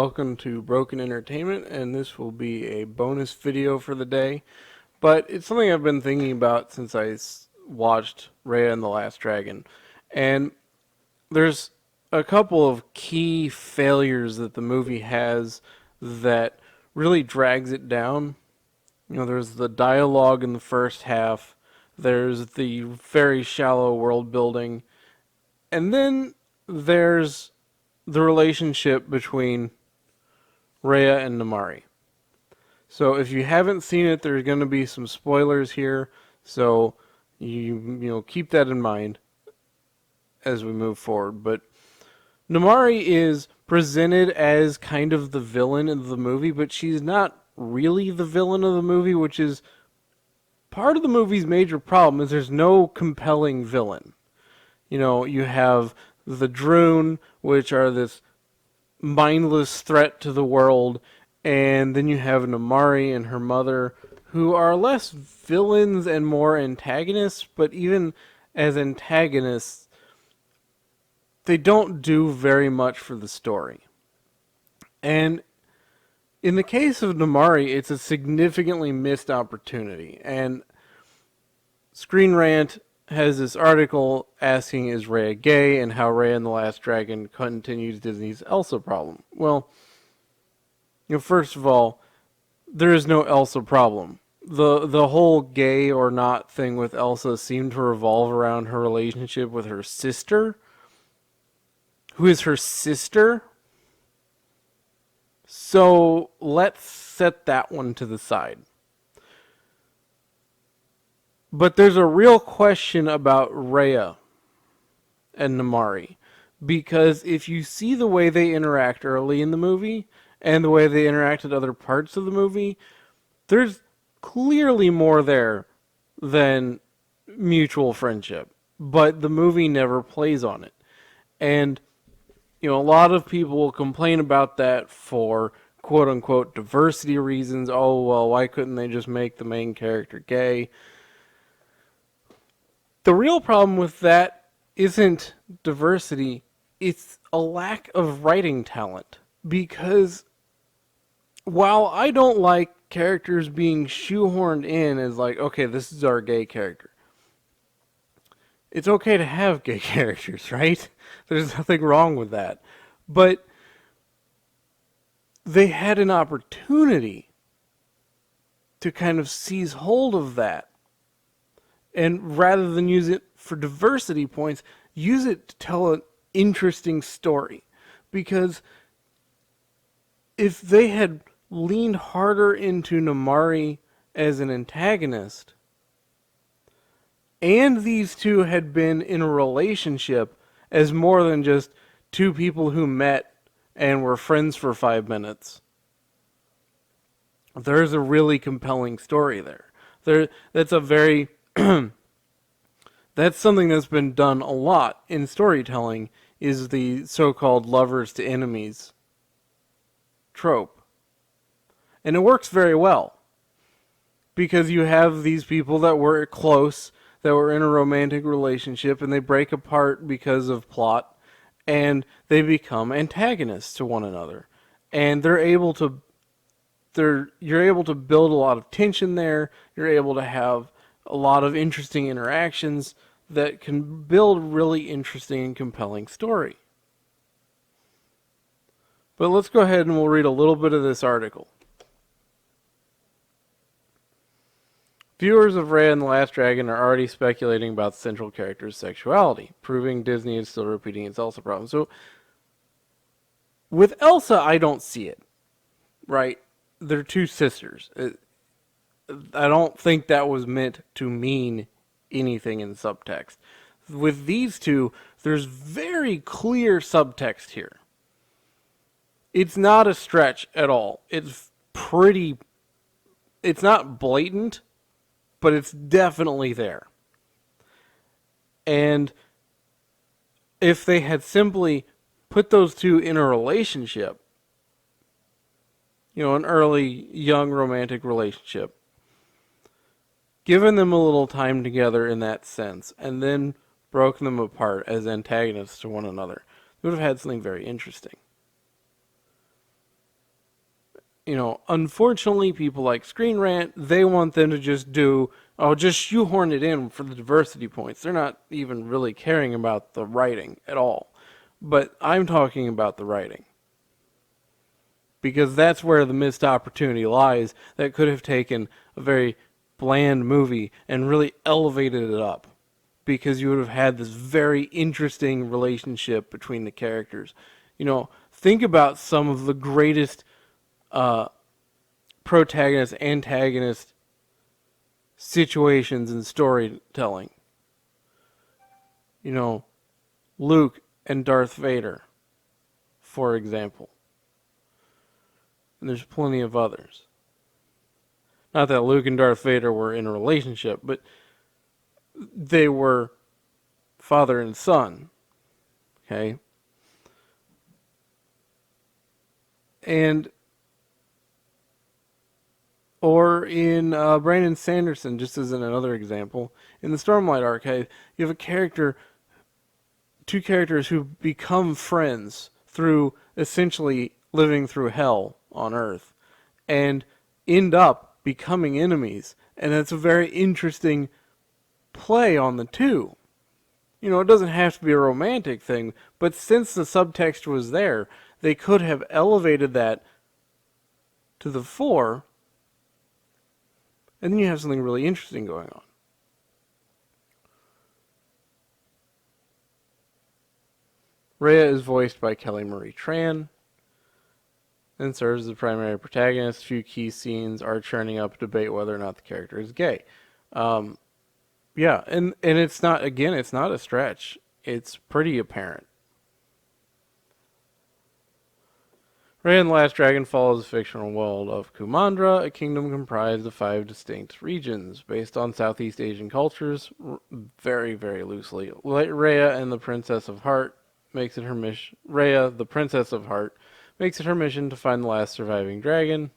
welcome to Broken Entertainment, and this will be a bonus video for the day. But it's something I've been thinking about since watched Raya and the Last Dragon. And there's a couple of key failures that the movie has that really drags it down. There's the dialogue in the first half, there's the very shallow world building, and then there's the relationship between Raya and Namari. So if you haven't seen it, there's going to be some spoilers here. So you keep that in mind as we move forward. But Namari is presented as kind of the villain of the movie, but she's not really the villain of the movie, which is part of the movie's major problem is there's no compelling villain. You have the Droon, which are this mindless threat to the world, and then you have Namari and her mother, who are less villains and more antagonists, but even as antagonists, they don't do very much for the story. And in the case of Namari, it's a significantly missed opportunity. And Screen Rant has this article asking, is Raya gay, and how Raya and the Last Dragon continues Disney's Elsa problem. Well, first of all, there is no Elsa problem. The whole gay or not thing with Elsa seemed to revolve around her relationship with her sister, who is her sister. So let's set that one to the side. But there's a real question about Raya and Namari. Because if you see the way they interact early in the movie, and the way they interact at other parts of the movie, there's clearly more there than mutual friendship. But the movie never plays on it. And a lot of people will complain about that for quote-unquote diversity reasons. Oh, well, why couldn't they just make the main character gay? The real problem with that isn't diversity. It's a lack of writing talent. Because while I don't like characters being shoehorned in as like, okay, this is our gay character, it's okay to have gay characters, right? There's nothing wrong with that. But they had an opportunity to kind of seize hold of that. And rather than use it for diversity points, use it to tell an interesting story. Because if they had leaned harder into Namari as an antagonist, and these two had been in a relationship as more than just two people who met and were friends for 5 minutes, there's a really compelling story there. That's a very that's something that's been done a lot in storytelling, is the so-called lovers to enemies trope. And it works very well. Because you have these people that were close, that were in a romantic relationship, and they break apart because of plot, and they become antagonists to one another. And you're able to build a lot of tension there. You're able to have a lot of interesting interactions that can build really interesting and compelling story. But let's go ahead and we'll read a little bit of this article. Viewers of Raya and the Last Dragon are already speculating about the central character's sexuality, proving Disney is still repeating its Elsa problem. So, with Elsa, I don't see it. Right? They're two sisters. I don't think that was meant to mean anything in subtext. With these two, there's very clear subtext here. It's not a stretch at all. It's not blatant, but it's definitely there. And if they had simply put those two in a relationship, an early young romantic relationship, given them a little time together in that sense, and then broken them apart as antagonists to one another, they would have had something very interesting. unfortunately, people like Screen Rant, they want them to just just shoehorn it in for the diversity points. They're not even really caring about the writing at all. But I'm talking about the writing. Because that's where the missed opportunity lies that could have taken a very bland movie and really elevated it up. Because you would have had this very interesting relationship between the characters. Think about some of the greatest protagonist antagonist situations in storytelling. Luke and Darth Vader, for example. And there's plenty of others. Not that Luke and Darth Vader were in a relationship, but they were father and son. Okay? Or in Brandon Sanderson, just as another example, in the Stormlight Archive, you have two characters who become friends through essentially living through hell on Earth, and end up becoming enemies. And that's a very interesting play on the two. It doesn't have to be a romantic thing, but since the subtext was there, they could have elevated that to the fore, and then you have something really interesting going on. Raya is voiced by Kelly Marie Tran and serves as the primary protagonist. Few key scenes are churning up debate whether or not the character is gay. Yeah, and it's not a stretch. It's pretty apparent. Raya and the Last Dragon follows the fictional world of Kumandra, a kingdom comprised of 5 distinct regions, based on Southeast Asian cultures, very, very loosely. Raya and the Princess of Heart makes it her mission. Raya, the Princess of Heart, makes it her mission to find the last surviving dragon.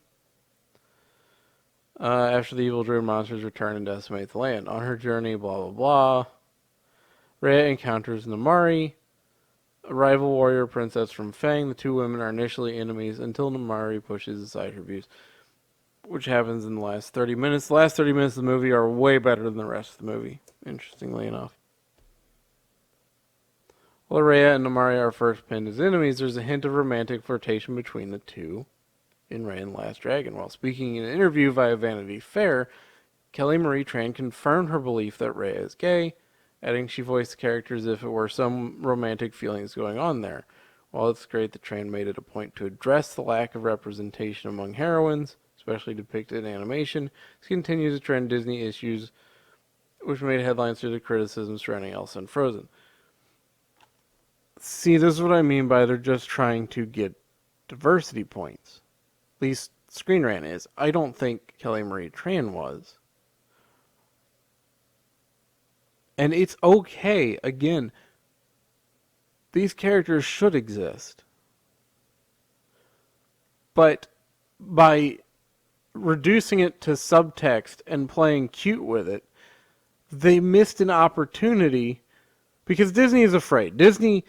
After the evil druid monsters return and decimate the land. On her journey, blah blah blah. Raya encounters Namari, a rival warrior princess from Fang. The two women are initially enemies until Namari pushes aside her views, which happens in the last 30 minutes. The last 30 minutes of the movie are way better than the rest of the movie, interestingly enough. While Raya and Namari are first pinned as enemies, there's a hint of romantic flirtation between the two in Raya and the Last Dragon. While speaking in an interview via Vanity Fair, Kelly Marie Tran confirmed her belief that Raya is gay, adding she voiced the character as if it were some romantic feelings going on there. While it's great that Tran made it a point to address the lack of representation among heroines, especially depicted in animation, this continues to trend Disney issues which made headlines through the criticism surrounding Elsa and Frozen. See, this is what I mean by they're just trying to get diversity points. At least Screen Rant is. I don't think Kelly Marie Tran was. And it's okay. Again, these characters should exist. But by reducing it to subtext and playing cute with it, they missed an opportunity because Disney is afraid. Disney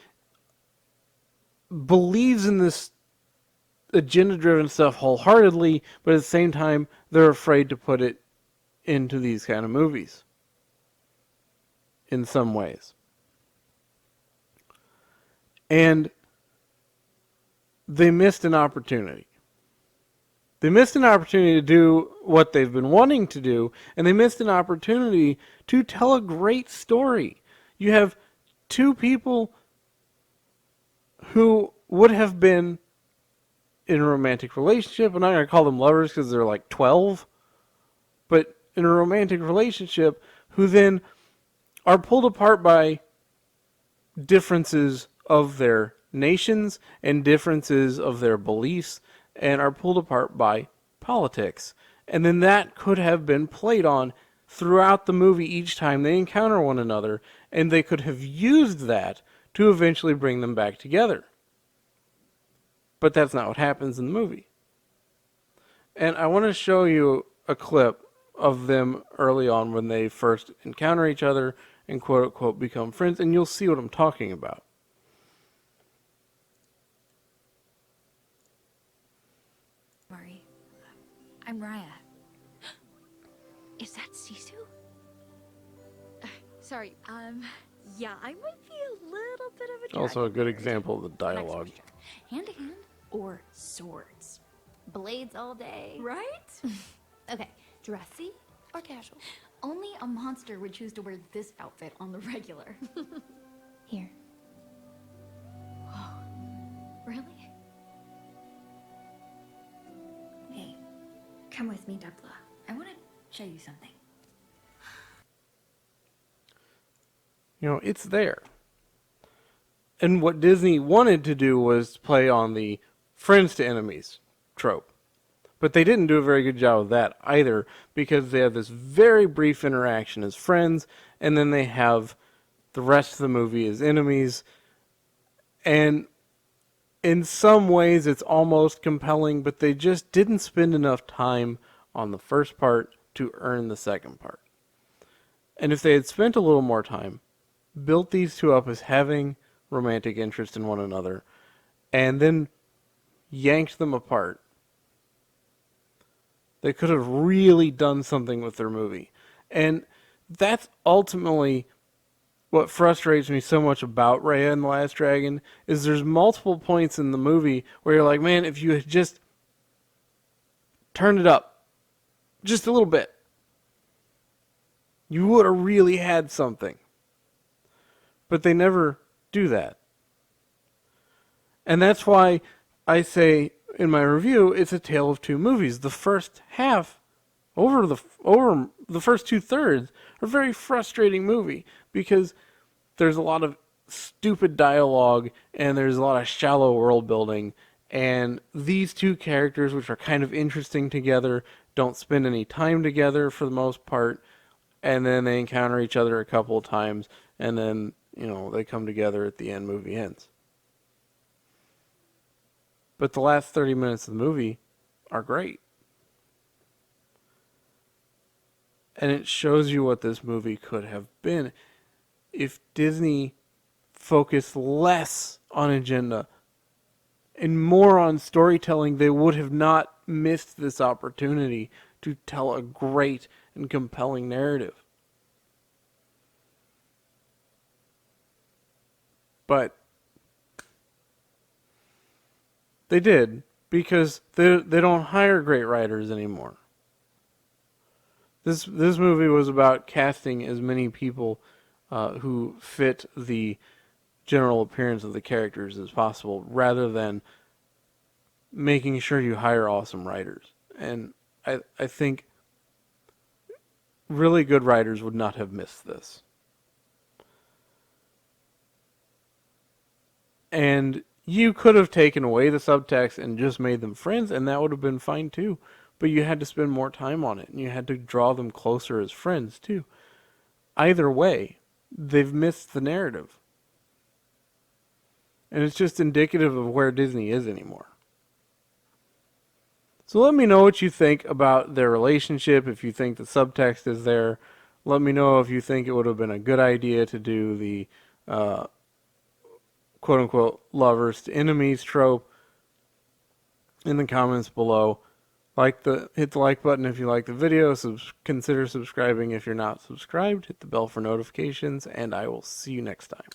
believes in this agenda-driven stuff wholeheartedly, but at the same time, they're afraid to put it into these kind of movies. In some ways. And they missed an opportunity. They missed an opportunity to do what they've been wanting to do, and they missed an opportunity to tell a great story. You have two people who would have been in a romantic relationship. I'm not going to call them lovers because they're like 12. But in a romantic relationship who then are pulled apart by differences of their nations and differences of their beliefs and are pulled apart by politics. And then that could have been played on throughout the movie each time they encounter one another, and they could have used that to eventually bring them back together. But that's not what happens in the movie. And I want to show you a clip of them early on when they first encounter each other and quote-unquote become friends, and you'll see what I'm talking about. Mari, I'm Raya. Is that Sisu? Sorry, yeah, I might be a little bit of a dragon Also a good nerd. example of the Next dialogue. question. Hand to hand or swords? Blades all day. Right? Okay, dressy or casual? Only a monster would choose to wear this outfit on the regular. Here. Whoa. Really? Hey, come with me, Dupla. I want to show you something. You know, it's there. And what Disney wanted to do was play on the friends to enemies trope. But they didn't do a very good job of that either, because they have this very brief interaction as friends, and then they have the rest of the movie as enemies. And in some ways it's almost compelling, but they just didn't spend enough time on the first part to earn the second part. And if they had spent a little more time, built these two up as having romantic interest in one another, and then yanked them apart, they could have really done something with their movie. And that's ultimately what frustrates me so much about Raya and the Last Dragon, is there's multiple points in the movie where you're like, man, if you had just turned it up just a little bit, you would have really had something. But they never do that. And that's why I say in my review, it's a tale of two movies. The first half, over the first 2/3, are a very frustrating movie because there's a lot of stupid dialogue and there's a lot of shallow world building. And these two characters, which are kind of interesting together, don't spend any time together for the most part. And then they encounter each other a couple of times, and then, they come together at the end, movie ends. But the last 30 minutes of the movie are great. And it shows you what this movie could have been if Disney focused less on agenda and more on storytelling. They would have not missed this opportunity to tell a great and compelling narrative. But they did, because they don't hire great writers anymore. This movie was about casting as many people who fit the general appearance of the characters as possible, rather than making sure you hire awesome writers. And I think really good writers would not have missed this. And you could have taken away the subtext and just made them friends, and that would have been fine too. But you had to spend more time on it, and you had to draw them closer as friends too. Either way, they've missed the narrative. And it's just indicative of where Disney is anymore. So let me know what you think about their relationship, if you think the subtext is there. Let me know if you think it would have been a good idea to do the quote-unquote lovers to enemies trope in the comments below. Hit the like button if you like the video. Consider subscribing if you're not subscribed. Hit the bell for notifications, and I will see you next time.